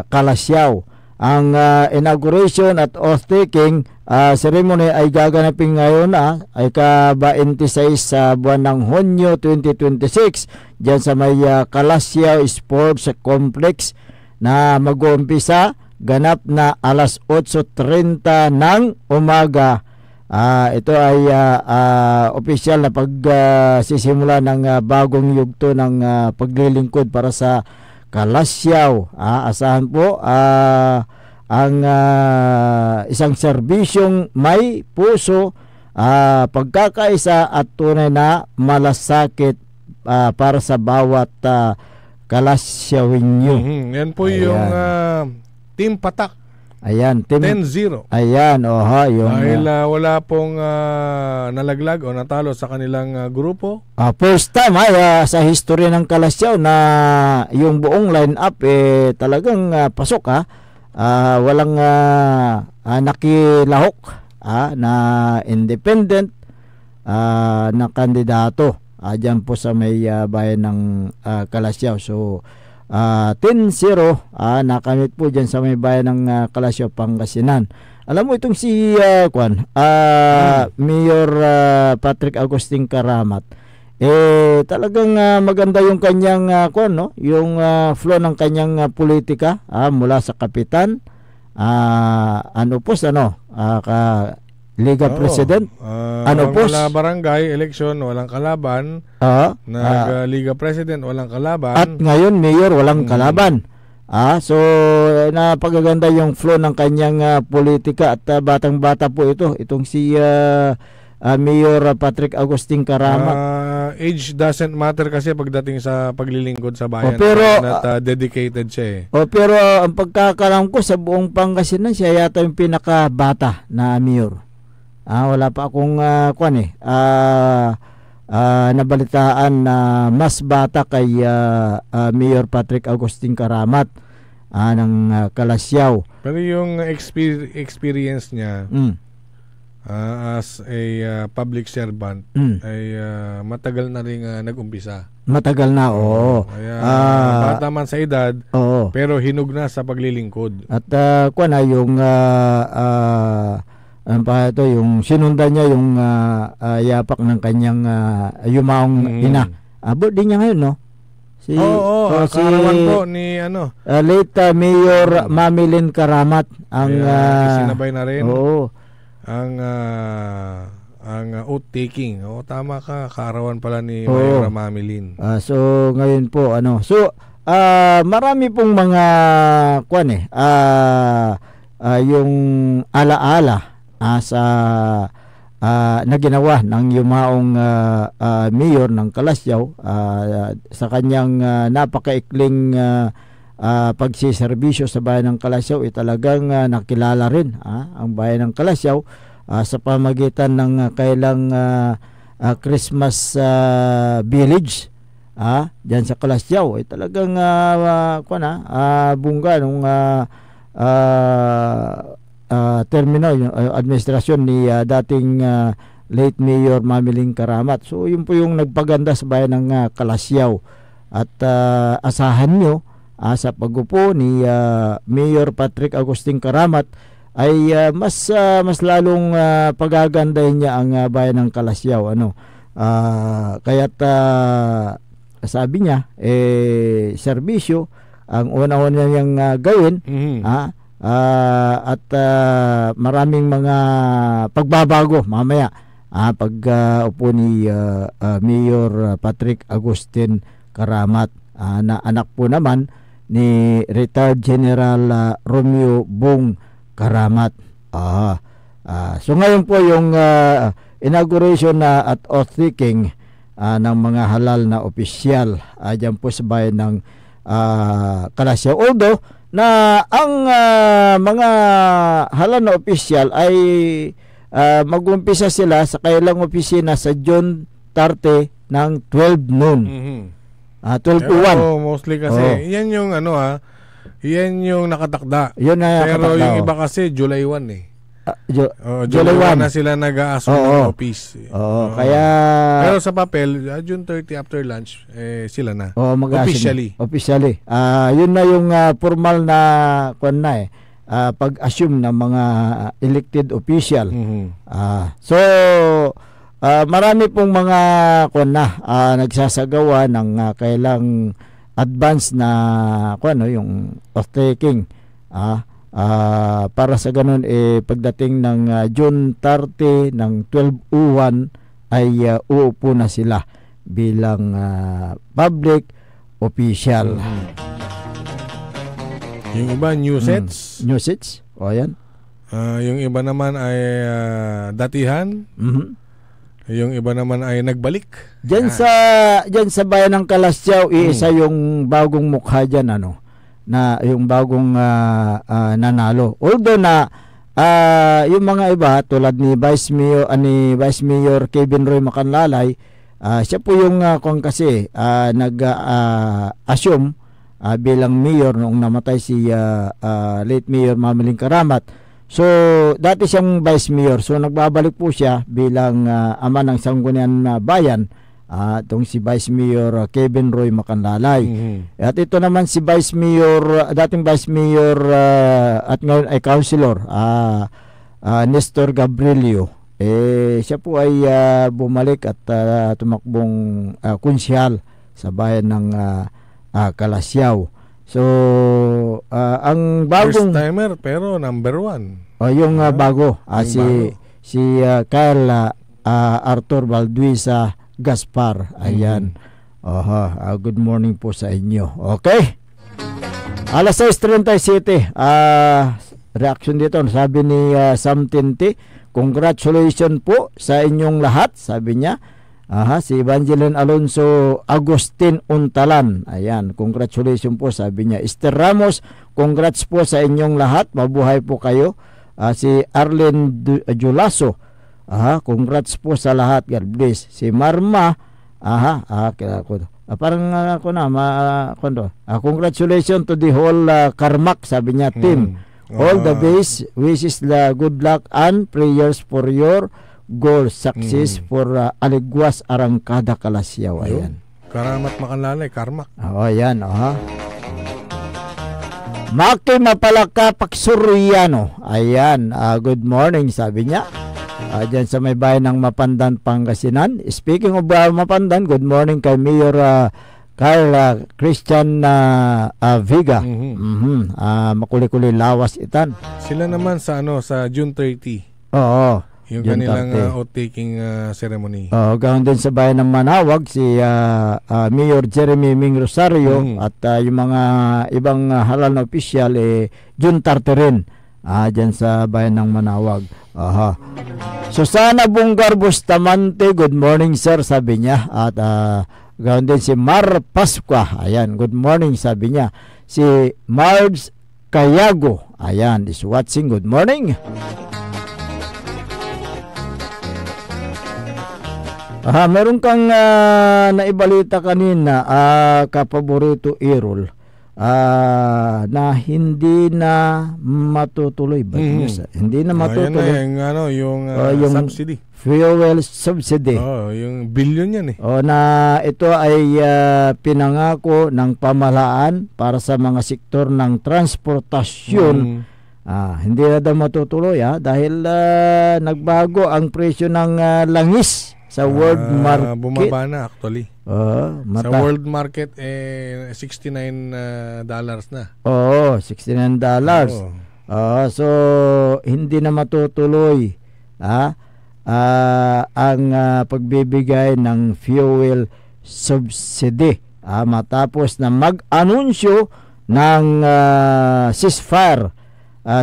[SPEAKER 4] Kalasyaw. Ang inauguration at oath-taking ceremony ay gaganapin ngayon ay ka-26 sa buwan ng Hunyo 2026 dyan sa may Kalasyaw Sports Complex na mag-uumpisa ganap na alas 8:30 ng umaga. Ito ay opisyal na pagsisimula ng bagong yugto ng paglilingkod para sa Kalasyaw. Asahan po ang isang serbisyong may puso, pagkakaisa at tunay na malasakit para sa bawat Kalasyawinyo.
[SPEAKER 6] Yan po yung Team Patak.
[SPEAKER 4] Ayan,
[SPEAKER 6] 10-0.
[SPEAKER 4] Ayan, yung
[SPEAKER 6] dahil wala pong nalaglag o natalo sa kanilang grupo.
[SPEAKER 4] First time sa history ng Kalasyaw na yung buong line-up talagang pasok walang nakilahok na independent na kandidato dyan po sa may bayan ng Kalasyaw. So 10-0 nakamit po dyan sa may bayan ng Kalasyaw, Pangasinan. Alam mo itong si Mayor Patrick Agustin Karamat, talagang maganda yung kanyang yung flow ng kanyang politika mula sa kapitan, Liga President,
[SPEAKER 6] wala barangay election, walang kalaban, Liga President, walang kalaban,
[SPEAKER 4] at ngayon Mayor, walang kalaban. So napagaganda yung flow ng kanyang politika at batang-bata po itong si Mayor Patrick Agustin Karamat.
[SPEAKER 6] Age doesn't matter kasi pagdating sa paglilingkod sa bayan, dedicated siya
[SPEAKER 4] pero ang pagkakalam ko sa buong Pangasinan, siya yata yung pinakabata na mayor. Wala pa akong nabalitaan na mas bata kay Mayor Patrick Agustin Karamat ng Kalasyaw.
[SPEAKER 6] Pero yung experience niya as a public servant ay matagal na rin nag-umpisa.
[SPEAKER 4] Matagal na, oo.
[SPEAKER 6] Kaya bata man sa edad, pero hinug na sa paglilingkod.
[SPEAKER 4] At yung sinundan niya yung yapak ng kanyang yumaong ina. Birthday niya ngayon, no?
[SPEAKER 6] Karawan po ni
[SPEAKER 4] late Mayor Mamilin Karamat ang
[SPEAKER 6] isinabay na rin. Ang oath taking. Tama ka, karawan pala ni Mayor Mamilin.
[SPEAKER 4] So ngayon po marami pong mga yung alaala na ginawa ng yumaong mayor ng Kalasyaw sa kanyang napakaikling pagsiservisyo sa bayan ng Kalasyaw. Talagang nakilala rin ang bayan ng Kalasyaw sa pamagitan ng kailang Christmas village diyan sa Kalasyaw. Talagang bungga nung termino yung administrasyon ni dating late Mayor Mamiling Karamat. So yun po yung nagpaganda sa bayan ng Kalasyaw. At asahan nyo sa pagupo ni Mayor Patrick Agustin Karamat ay mas lalong pagagandahin niya ang bayan ng Kalasyaw. Kaya't sabi niya serbisyo ang una-una niyang gawin. At maraming mga pagbabago mamaya pag upo ni Mayor Patrick Agustin Karamat, na anak po naman ni retired General Romeo Bong Karamat. So ngayon po yung inauguration at oath taking ng mga halal na opisyal dyan po sa bayan ng Kalasyaw. Although na ang mga halal na opisyal ay mag-umpisa sila sa kailang opisina sa June 30 ng 12 noon. 12:01.
[SPEAKER 6] Mostly kasi yan yung yan yung nakatakda. Pero yung iba kasi July 1 July 1 na sila nag-a-assume ng office.
[SPEAKER 4] Kaya
[SPEAKER 6] pero sa papel June 30 after lunch sila na. Officially.
[SPEAKER 4] Yun na yung formal na pag-assume ng mga elected official. So marami pong mga nagsasagawa ng kailang advance na yung oath taking. Para sa ganun pagdating ng June 30 ng 12:01 ay uupo na sila bilang public official.
[SPEAKER 6] Yung iba new sets.
[SPEAKER 4] Yan.
[SPEAKER 6] Yung iba naman ay datihan. Yung iba naman ay nagbalik.
[SPEAKER 4] Diyan sa bayan ng Kalasyaw, isa yung bagong mukha diyan na yung bagong nanalo. Although na yung mga iba tulad ni Vice Mayor Kevin Roy Macanlalay, siya po yung nag-assume bilang mayor noong namatay si late Mayor Mamiling Karamat. So dati siyang Vice Mayor, so nagbabalik po siya bilang ama ng Sangguniang Bayan. Itong si Vice Mayor Kevin Roy Macanlalay. At ito naman si dating Vice Mayor at ngayon ay Councilor Nestor Gabrilio, siya po ay bumalik at tumakbong konsyal sa bayan ng Kalasyaw. So, ang bagong...
[SPEAKER 6] First timer pero number 1.
[SPEAKER 4] Yung bago, si Kyle Arthur Valduisa Gaspar. Ayan. Good morning po sa inyo. Okay? Alas 6:37. Reaction dito. Sabi ni Sam Tinti, congratulations po sa inyong lahat. Sabi niya. Si Evangeline Alonso Agustin Untalan. Ayan, congratulations po, sabi niya. Esther Ramos, congrats po sa inyong lahat. Mabuhay po kayo. Si Arlen Julaso, congrats po sa lahat. God bless. Si Marma, parang ako na, congratulations to the whole Karmak, sabi niya, team. All the best, wishes the good luck and prayers for your goal success for Aligwas Arangkada Kalasyaw. Ayan.
[SPEAKER 6] Karamat Makanlalay, Karmak.
[SPEAKER 4] Ayan. Maki Mapalaka Paksuriano. Ayan. Good morning, sabi niya. Diyan sa may bayan ng Mapandan, Pangasinan. Speaking of Mapandan, good morning kay Mayor Carl Christian Viga. Makuli-kuli lawas itan.
[SPEAKER 6] Sila naman sa June 30.
[SPEAKER 4] Oo.
[SPEAKER 6] Yung kanilang oath-taking ceremony.
[SPEAKER 4] Ganoon din sa bayan ng Manawag, si Mayor Jeremy Ming Rosario at yung mga ibang halal na opisyal, June 30 rin. Dyan sa bayan ng Manawag. Susana Bungar Bustamante, good morning sir, sabi niya. At ganoon din si Mar Pascua. Ayan, good morning, sabi niya. Si Marge Cayago, ayan, is watching, good morning. Meron kang naibalita kanina, kapaborito Errol, na hindi na matutuloy ba? Hindi na matutuloy.
[SPEAKER 6] Yung subsidy.
[SPEAKER 4] Fuel subsidy.
[SPEAKER 6] Yung billion yan
[SPEAKER 4] na ito ay pinangako ng pamahalaan para sa mga sektor ng transportasyon. Hindi na daw matutuloy dahil nagbago ang presyo ng langis sa world market.
[SPEAKER 6] Bumaba na actually. Sa world market $69 na.
[SPEAKER 4] $69. So hindi na matutuloy ang pagbibigay ng fuel subsidy matapos na mag-anunsyo ng ceasefire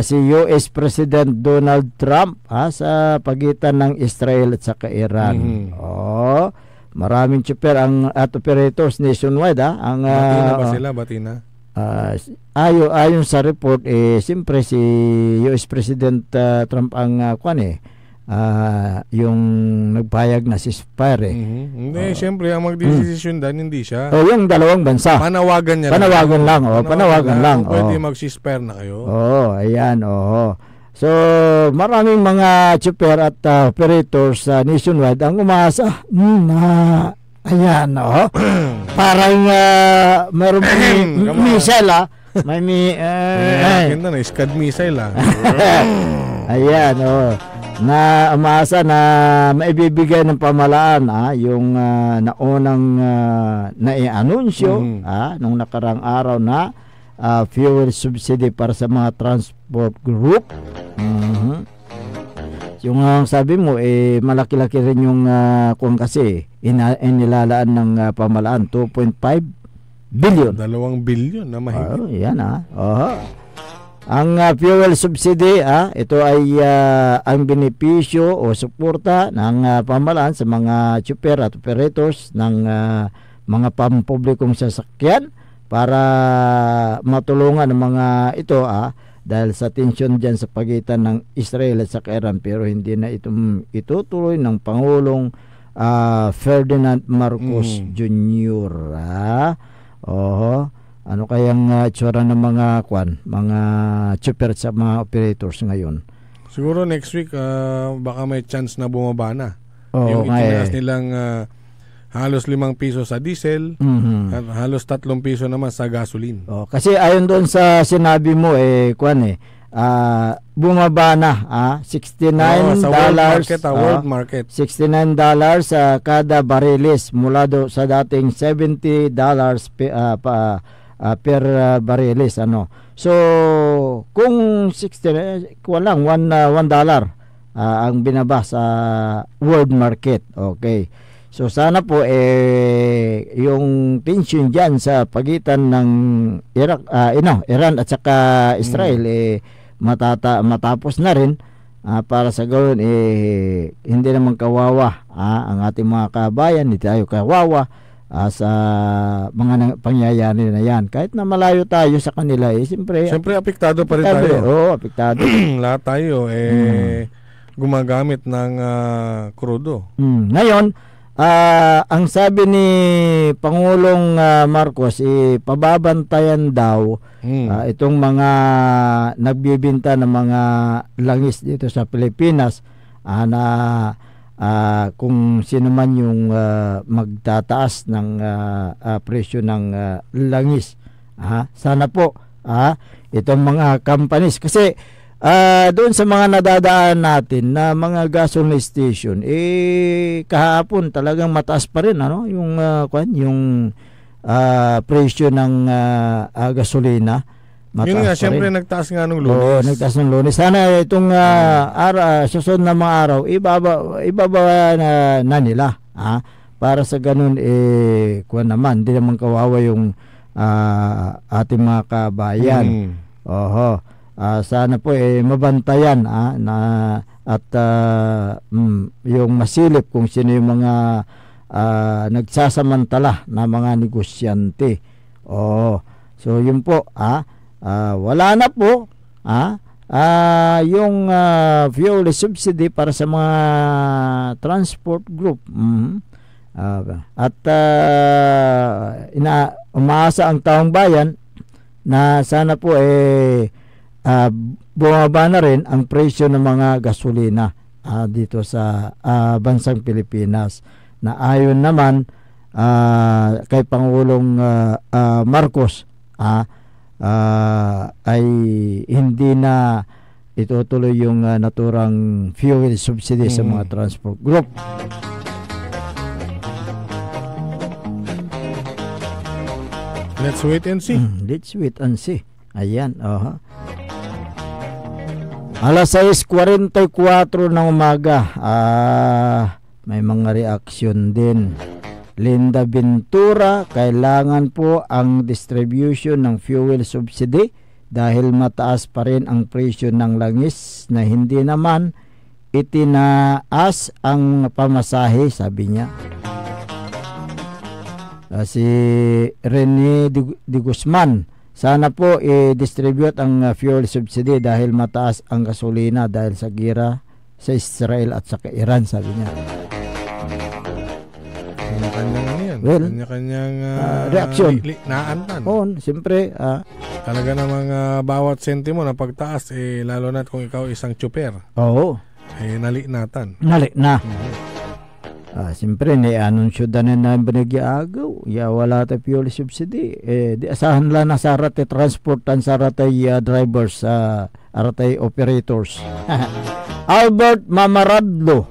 [SPEAKER 4] si US President Donald Trump sa pagitan ng Israel at saka Iran. Maraming tsuper at operators nationwide ang
[SPEAKER 6] Batina ba sila? Batina?
[SPEAKER 4] Ayon sa report, siyempre si US President Trump ang yung nagpayag na ceasefire.
[SPEAKER 6] Hindi, siyempre ang magdesisyon hindi siya.
[SPEAKER 4] Yung dalawang bansa.
[SPEAKER 6] Panawagan niya
[SPEAKER 4] lang. Panawagan lang.
[SPEAKER 6] Pwede mag-ceasefire na kayo.
[SPEAKER 4] Ayan. So, maraming mga chopper at operators nationwide ang umaasa na ayan, parang meron missile
[SPEAKER 6] may Scud missile
[SPEAKER 4] ayan, na umaasa na maibibigay ng pamahalaan yung naunang nai-anunsyo nung nakarang araw na fuel subsidy para sa mga transport group. Yung sabi mo malaki-laki rin yung kung kasi inilalaan ng pamahalaan 2.5 billion.
[SPEAKER 6] 2 billion na mahigit.
[SPEAKER 4] Yan ang fuel subsidy, ito ay ang benepisyo o suporta ng pamahalaan sa mga chopper at operators ng mga pampublikong sasakyan para matulungan ng mga ito dahil sa tensyon dyan sa pagitan ng Israel at saka Iran, pero hindi na itutuloy ng Pangulong Ferdinand Marcos Jr. Ano kayang tsura ng mga chopper sa mga operators ngayon?
[SPEAKER 6] Siguro next week baka may chance na bumaba na. Yung itinaas nilang halos 5 piso sa diesel at halos 3 piso naman sa gasoline.
[SPEAKER 4] Kasi ayon doon sa sinabi mo bumaba na, 69
[SPEAKER 6] sa
[SPEAKER 4] dollars,
[SPEAKER 6] world market.
[SPEAKER 4] $69 sa kada barilis mula sa dating $70 per barilis, ano. So kung 60 walang $1 ang binaba sa world market. Okay. So sana po yung tension diyan sa pagitan ng Iran at saka Israel matapos na rin, para sa gawin hindi naman kawawa ang ating mga kabayan, hindi tayo kawawa sa mga pangyayari na yan. Kahit na malayo tayo sa kanila, siyempre
[SPEAKER 6] apektado pa rin tayo.
[SPEAKER 4] Oo, apektado.
[SPEAKER 6] Lahat tayo gumagamit ng krudo.
[SPEAKER 4] Ngayon, ang sabi ni Pangulong Marcos, pababantayan daw itong mga nagbibinta ng mga langis dito sa Pilipinas, na kung sino man yung magtataas ng presyo ng langis. Sana po itong mga companies, kasi doon sa mga nadadaan natin na mga gasoline station, kahapon talagang mataas pa rin, ano, yung presyo ng gasolina.
[SPEAKER 6] Yun nga, siyempre nagtaas nga nung Lunes.
[SPEAKER 4] Oo, nagtaas ng Lunes. Sana itong susunod na mga araw, ibaba na nila, para sa ganun, naman, hindi naman kawawa yung ating mga kabayan. Oho. Sana po mabantayan at yung masilip kung sino yung mga nagsasamantala na mga negosyante. So yun po, wala na po yung fuel subsidy para sa mga transport group. At umaasa ang taong bayan na sana po bumaba na rin ang presyo ng mga gasolina dito sa bansang Pilipinas, na ayon naman kay Pangulong Marcos ay hindi na itutuloy yung naturang fuel subsidy sa mga transport group.
[SPEAKER 6] Let's wait and see.
[SPEAKER 4] Let's wait and see. Ayan, Alas 6:44 ng umaga. May mga reaksyon din. Linda Ventura, kailangan po ang distribution ng fuel subsidy dahil mataas pa rin ang presyo ng langis na hindi naman itinaas ang pamasahe, sabi niya. Si Rene de Guzman, sana po i-distribute ang fuel subsidy dahil mataas ang gasolina dahil sa gira sa Israel at sa Iran, sabi niya.
[SPEAKER 6] Kanya-kanyang
[SPEAKER 4] reaksyon.
[SPEAKER 6] Naantan.
[SPEAKER 4] Siyempre.
[SPEAKER 6] Talaga namang bawat sentimo na pagtaas, lalo na kung ikaw isang tsuper.
[SPEAKER 4] Oo.
[SPEAKER 6] Nalinatan.
[SPEAKER 4] Nali na. Siyempre, ni-anunsyo na binagyaagaw. Wala tayo fuel subsidy. Di asahan lang na sa rate transportan, sa rate drivers, rate operators. Albert Mamaradlo,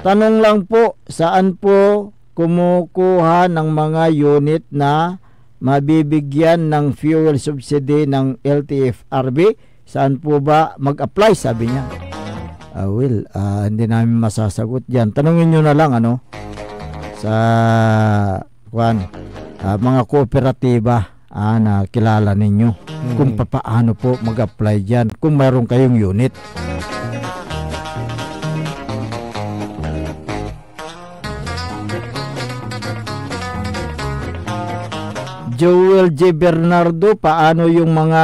[SPEAKER 4] tanong lang po, saan po kumukuha ng mga unit na mabibigyan ng fuel subsidy ng LTFRB? Saan po ba mag-apply, sabi niya. Hindi namin masasagot yan. Tanungin nyo na lang sa mga kooperatiba na kilala ninyo kung paano po mag-apply dyan kung mayroon kayong unit. Joel J. Bernardo, paano yung mga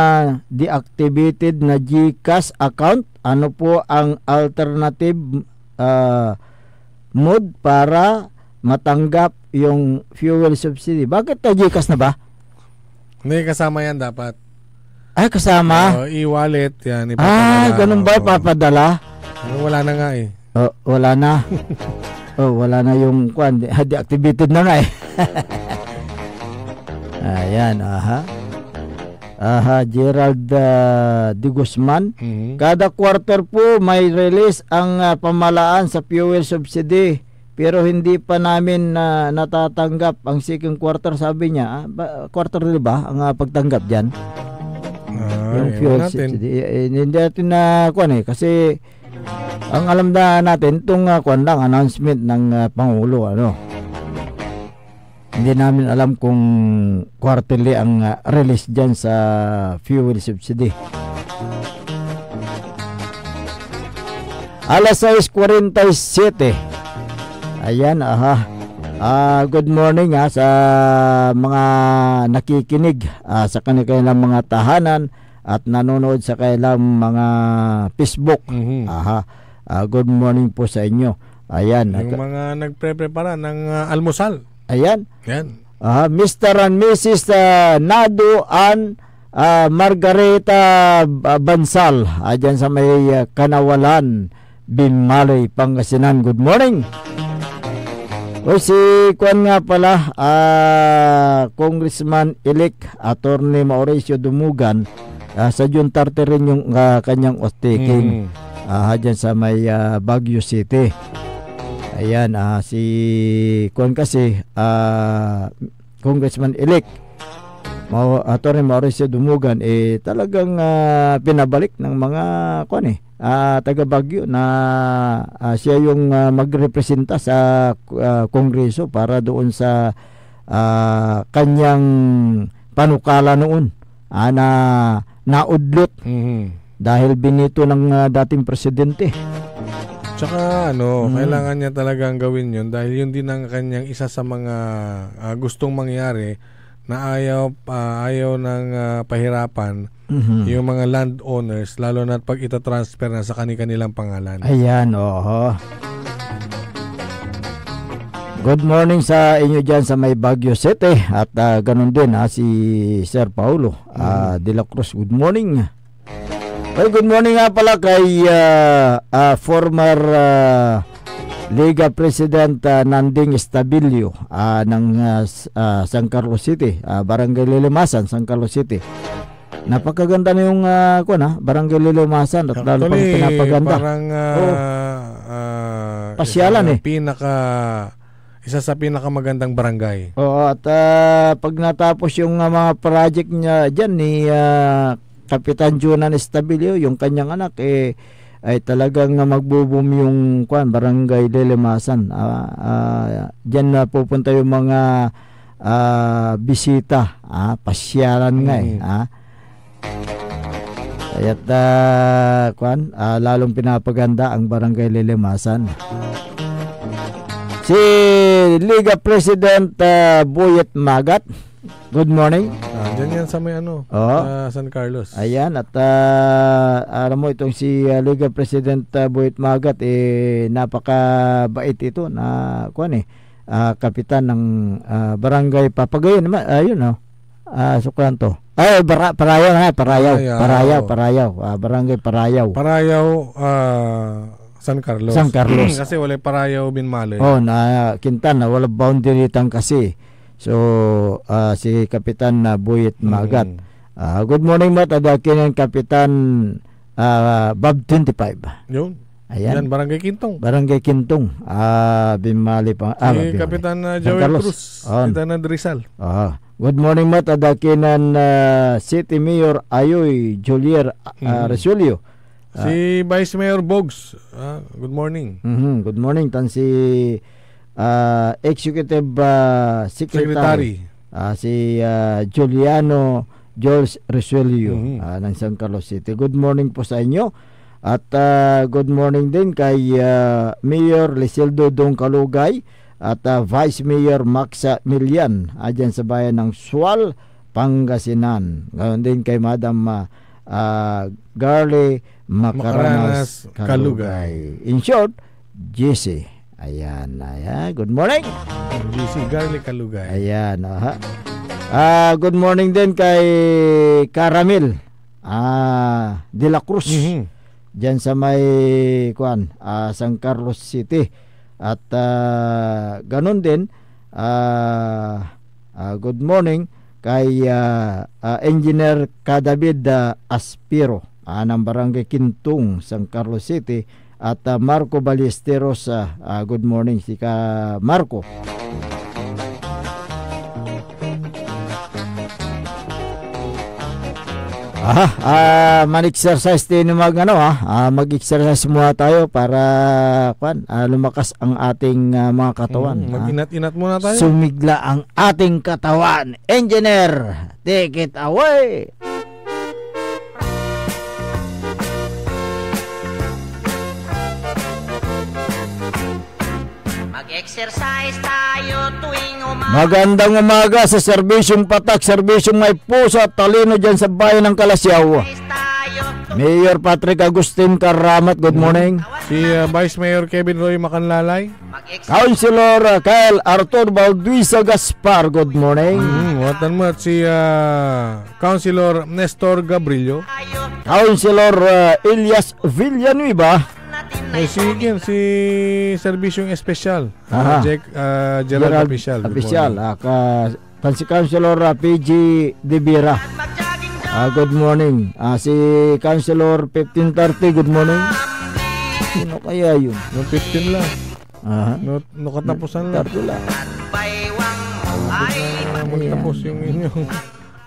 [SPEAKER 4] deactivated na GCash account? Ano po ang alternative mode para matanggap yung fuel subsidy? Bakit GCash na ba?
[SPEAKER 6] Hindi, kasama yan dapat.
[SPEAKER 4] Kasama?
[SPEAKER 6] E-wallet yan.
[SPEAKER 4] Ganun ba papadala?
[SPEAKER 6] Wala na nga
[SPEAKER 4] wala na. Wala na yung deactivated na nga Ayan, Gerald de Guzman. Kada quarter po may release ang pamalaan sa fuel subsidy, pero hindi pa namin natatanggap ang second quarter, sabi niya. Quarter ba ang pagtanggap diyan? Yung fuel subsidy. Hindi natin na kasi ang alam na natin itong lang announcement ng Pangulo, Hindi namin alam kung quarterly ang release dyan sa fuel subsidy. Alas 6:47. Ayan, good morning sa mga nakikinig sa kanilang mga tahanan at nanonood sa kanilang mga Facebook. Good morning po sa inyo. Ayan.
[SPEAKER 6] Yung mga nagpre-prepara ng almusal.
[SPEAKER 4] Ayan.
[SPEAKER 6] Yan.
[SPEAKER 4] Mr. and Mrs. Nado and Margareta Bansal. Diyan sa may Kanawalan, Binmaloy, Pangasinan. Good morning. Si Kwan nga pala, Congressman-elect Attorney Mauricio Dumugan, sa June 30 rin yung kanyang off-taking. Diyan sa may Baguio City. Ayan, si Kwan kasi, Congressman-elect Attorney Mauricio Dumugan, talagang pinabalik ng mga taga Baguio na siya yung magrepresenta sa Kongreso para doon sa kanyang panukala noon na naudlot dahil binito ng dating presidente.
[SPEAKER 6] Tsaka kailangan niya talagang gawin yun dahil yun din ang kanyang isa sa mga gustong mangyari na ayaw ng pahirapan yung mga landowners, lalo na pag itatransfer na sa kanilang pangalan.
[SPEAKER 4] Ayan, Good morning sa inyo dyan sa may Baguio City at ganun din si Sir Paulo de la Cruz. Good morning. Good morning nga pala kay former Liga President Nanding Estabilio ng San Carlos City, Barangay Lilimasan, San Carlos City. Napakaganda na yung Barangay Lilimasan at lalo pang pinapaganda.
[SPEAKER 6] Parang
[SPEAKER 4] pasyalan
[SPEAKER 6] isa sa pinakamagandang barangay.
[SPEAKER 4] At pag natapos yung mga project niya dyan ni Kapitan Junan Estabilio, yung kanyang anak, ay talagang magbo-boom yung Barangay Lilimasan. Diyan na pupunta yung mga bisita, pasyalan nga Kaya't lalong pinapaganda ang Barangay Lilimasan. Si Liga President Boyet Magat, good morning.
[SPEAKER 6] Diyan yan sa may San Carlos.
[SPEAKER 4] Ayan, at alam mo itong si Liga President Boyet Magat, napakabait ito na kapitan ng Barangay Papagayon naman. Ayun suklan to. Parayaw. Barangay Parayaw.
[SPEAKER 6] San Carlos. Kasi wala Parayaw Binmaloy.
[SPEAKER 4] Na Quintan, wala boundary tang kasi. So, si Kapitan Boyet Magat. Good morning, Mat. Adakin ang Kapitan Bob 25.
[SPEAKER 6] Yun.
[SPEAKER 4] Ayan.
[SPEAKER 6] Yan, Barangay Kintong.
[SPEAKER 4] Binmali pa.
[SPEAKER 6] Si Kapitan Joel Cruz. Kapitan Rizal.
[SPEAKER 4] Good morning, Mat. Adakin City Mayor Ayoy Julier Resulio.
[SPEAKER 6] Si Vice Mayor Bogs. Good morning.
[SPEAKER 4] Good morning. Tan si Executive Secretary. Si Juliano Jules Resuelio ng San Carlos City. Good morning po sa inyo. At good morning din kay Mayor Liseldo Dong Kalugay at Vice Mayor Maxa Milian dyan sa bayan ng Sual, Pangasinan. Ngayon din kay Madam Garly Macaranas Kalugay. In short, GC. Ayan. Good morning.
[SPEAKER 6] GC Garly Kalugay.
[SPEAKER 4] Ayan. Good morning din kay Caramil de la Cruz. Diyan sa may San Carlos City. At ganun din, good morning kay Engineer Kadavid Aspiro ng Barangay Kintung, San Carlos City, at Marco Ballesteros. Good morning si ka Marco. Man-exercise din mag-exercise muna tayo para lumakas ang ating mga katawan.
[SPEAKER 6] Mag-inat-inat muna tayo.
[SPEAKER 4] Sumigla ang ating katawan. Engineer, take it away.
[SPEAKER 12] Mag-exercise tayo tuwing umaga.
[SPEAKER 4] Magandang umaga sa serbisyong patak, serbisyong may puso at talino dyan sa bayan ng Kalasyaw. Mayor Patrick Agustin Karamat, good morning.
[SPEAKER 6] Si Vice Mayor Kevin Roy Macanlalay.
[SPEAKER 4] Councilor Kyle Arthur Balduisa Gaspar, good morning.
[SPEAKER 6] Watan mo at si Councilor Nestor Gabrillo.
[SPEAKER 4] Councilor Elias Villanueva.
[SPEAKER 6] Si Serbisyong Espesyal, Gerald Official.
[SPEAKER 4] Si Councilor PG Dibira. Good morning. Si Councilor 1530, good morning. Sino kaya yun?
[SPEAKER 6] No 15 lang. No katapusan lang. Magtapos yung inyong.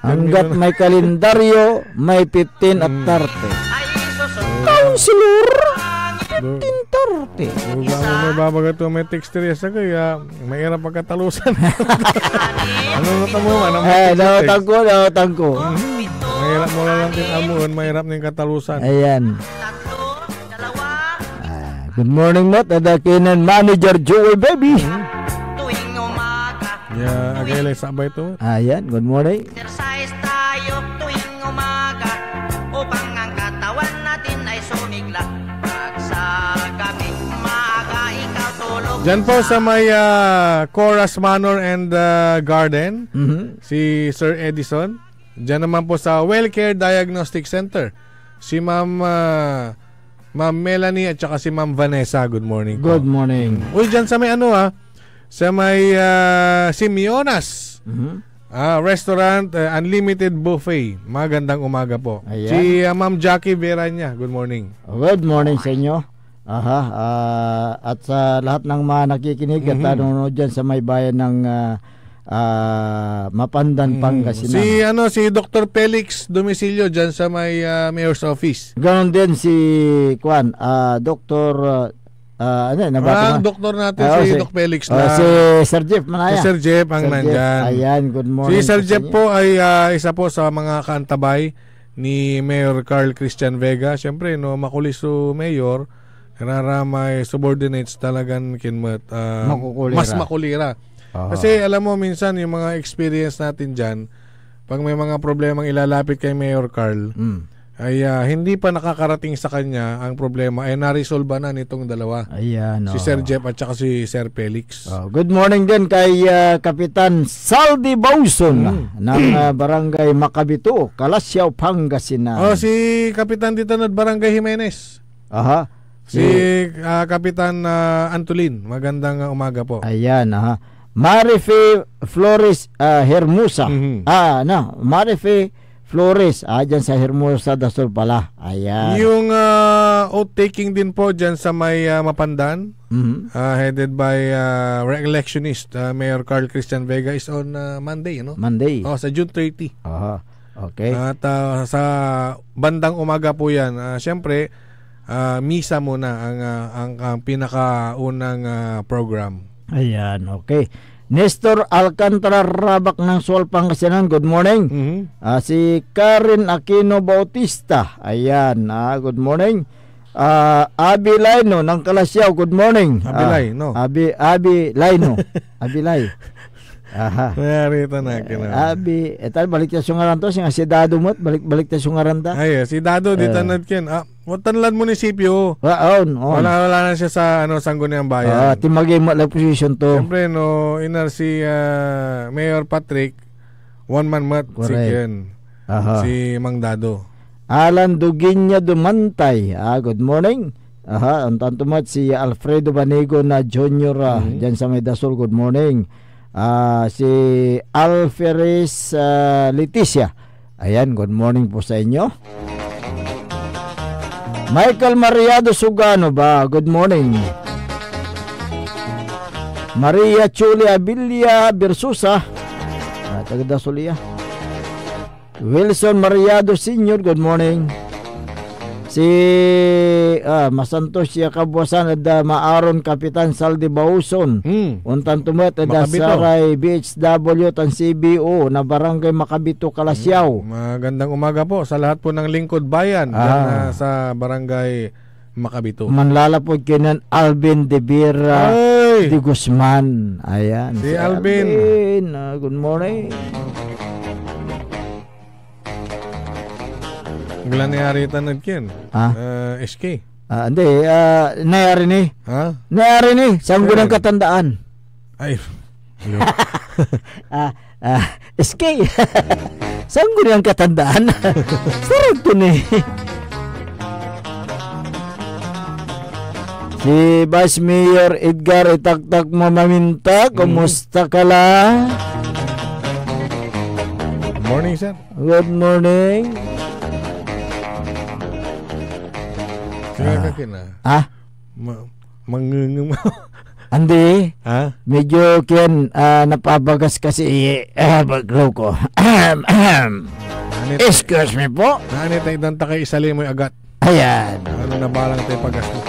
[SPEAKER 4] Hanggat may kalendaryo, may 15 at 30. Councilor 1530.
[SPEAKER 6] May babagat o may texteria sa kaya mahirap pagkatalusan. Ano natamo man?
[SPEAKER 4] Nawatan ko.
[SPEAKER 6] Mahirap mo lang din amuan, mahirap ng katalusan.
[SPEAKER 4] Ayan. Good morning, Mot. Adakinan Manager Joey Baby.
[SPEAKER 6] Agay lang sabay to.
[SPEAKER 4] Ayan, good morning.
[SPEAKER 12] Exercise tayo tuwing umaga upang ang katawan natin ay sumigla. Pagsagamit maaga ikaw tulog.
[SPEAKER 6] Diyan po sa may Coras Manor and Garden, si Sir Edison. Diyan naman po sa Wellcare Diagnostic Center, si Ma'am Melanie at saka si Ma'am Vanessa. Good morning po.
[SPEAKER 4] Good morning.
[SPEAKER 6] Uy, diyan sa may sa may Simeonas Restaurant, Unlimited Buffet. Magandang umaga po.
[SPEAKER 4] Ayan.
[SPEAKER 6] Si Ma'am Jackie Veranya. Good morning.
[SPEAKER 4] Good morning sa inyo. At sa lahat ng mga nakikinig at nanonood dyan sa may bayan ng Mapandan, Pangasinan.
[SPEAKER 6] Si Dr. Felix Domicilio dyan sa may Mayor's Office.
[SPEAKER 4] Ganon din si Dr.
[SPEAKER 6] doktor natin si Doc Felix na.
[SPEAKER 4] Si Sir Jeff Manaya.
[SPEAKER 6] Si Sir Jeff ang nandyan.
[SPEAKER 4] Ayan, good morning.
[SPEAKER 6] Si Sir Jeff po ay isa po sa mga kaantabay ni Mayor Carl Christian Vega. Siyempre, makuliso mayor, may subordinates talagang kinmat, mas makulira. Kasi alam mo, minsan yung mga experience natin dyan, pag may mga problemang ilalapit kay Mayor Carl, ay hindi pa nakakarating sa kanya ang problema, ay naresolba na nitong dalawa.
[SPEAKER 4] Ayan,
[SPEAKER 6] si Sir Jeff at saka si Sir Felix.
[SPEAKER 4] Good morning din kay Kapitan Saldi Bauson ng Barangay Macabito, Kalasyaw, Pangasinan.
[SPEAKER 6] Si Kapitan Ditanod Barangay Jimenez. Si Kapitan Antolin. Magandang umaga po.
[SPEAKER 4] Ayan, Marife Flores Hermosa. Marife Flores, dyan sa Hermosa Dasol pala. Ayan.
[SPEAKER 6] Yung oath-taking din po dyan sa may Mapandan, headed by re-electionist Mayor Carl Christian Vega is on Monday,
[SPEAKER 4] Monday.
[SPEAKER 6] Sa June 30.
[SPEAKER 4] Okay.
[SPEAKER 6] At sa bandang umaga po yan. Siyempre, misa muna ang pinakaunang program.
[SPEAKER 4] Ayan, okay. Nestor Alcantara Rabak ng Sual, Pangasinan, good morning. Si Karen Aquino Bautista, ayan, good morning. Abi Laino ng Kalasyaw, good morning.
[SPEAKER 6] Abi Laino.
[SPEAKER 4] Abi Laino. Abi Lai.
[SPEAKER 6] Narito na
[SPEAKER 4] Abi, balik ta sungaran to, si Dado mo, balik ta sungaran ta.
[SPEAKER 6] Ay, si Dado di tanad ken. Watanlan munisipyo. Wala na siya sa Sangguniang Bayan.
[SPEAKER 4] Timagay mo la position to.
[SPEAKER 6] Siyempre inar si Mayor Patrick, one man mat si Ken. Si Mang Dado.
[SPEAKER 4] Alan Duginya Dumantay. Good morning. Ang tantumat si Alfredo Banego na Junior dyan sa Medasol, good morning. Si Alferis Leticia. Ayan, good morning po sa inyo. Michael Mariado Sugano ba? Good morning. Maria Chulia Villa Bersusa. Tagada Solia. Wilson Mariado Senior, good morning. Si Masantos siya kabuasan at maaron Kapitan Saldi Bauson. Untan tumet at Saray BHW tan CBO na barangay Makabito, Kalasyaw.
[SPEAKER 6] Magandang umaga po sa lahat po ng lingkod bayan dyan, sa barangay Makabito.
[SPEAKER 4] Manlalapod kinan Alvin De Vera de Guzman. Ayan.
[SPEAKER 6] Si Alvin.
[SPEAKER 4] Good morning.
[SPEAKER 6] Gila nayari tanad kin? SK?
[SPEAKER 4] Hindi, nayari ni. Nayari ni, saan ko ng katandaan?
[SPEAKER 6] Ay,
[SPEAKER 4] SK. Saan ko ng katandaan? Sarap to ni. Si Vice Mayor Edgar Itaktak Mamaminta, kumusta ka lang?
[SPEAKER 6] Good morning, sir.
[SPEAKER 4] Good morning.
[SPEAKER 6] Mangungum.
[SPEAKER 4] Andi, medyo kiyan napabagas kasi baglaw ko. Excuse me po.
[SPEAKER 6] Nani tayo danta kay isali mo agat.
[SPEAKER 4] Ayan.
[SPEAKER 6] Ano na balang tayo pagas mo?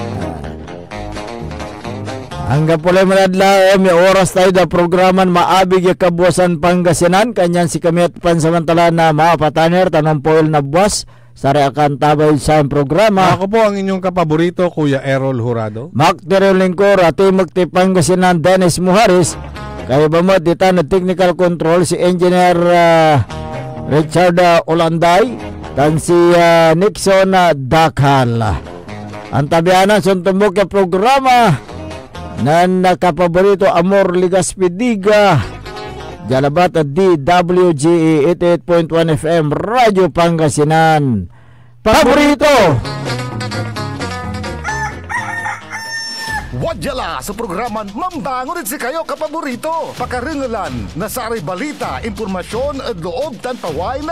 [SPEAKER 4] Hanggang pulay manadlaw, may oras tayo na programan maabig yung kabuasan Pangasinan. Kanyan si kami at pansamantala na maapatanir, tanong poil na buwas. Sari akan tabay sa programa.
[SPEAKER 6] Ako po ang inyong kapaborito, Kuya Errol Jurado.
[SPEAKER 4] Makterol Lingkor, ati magtipangasinan Dennis Muharis. Kaya ba mo, dita na technical control si Engineer Richard Olanday. Dan si Nixon Dakal. Ang tabianan, suntumbok yung programa na nakapaborito Amor Ligaspidiga. Jalabat at DWGE 88.1 FM Radyo Pangasinan. Paborito!
[SPEAKER 1] Wadyala sa programan Mambangon si kayo kapaborito. Pakaringalan na sa balita, impormasyon at loob tan paway na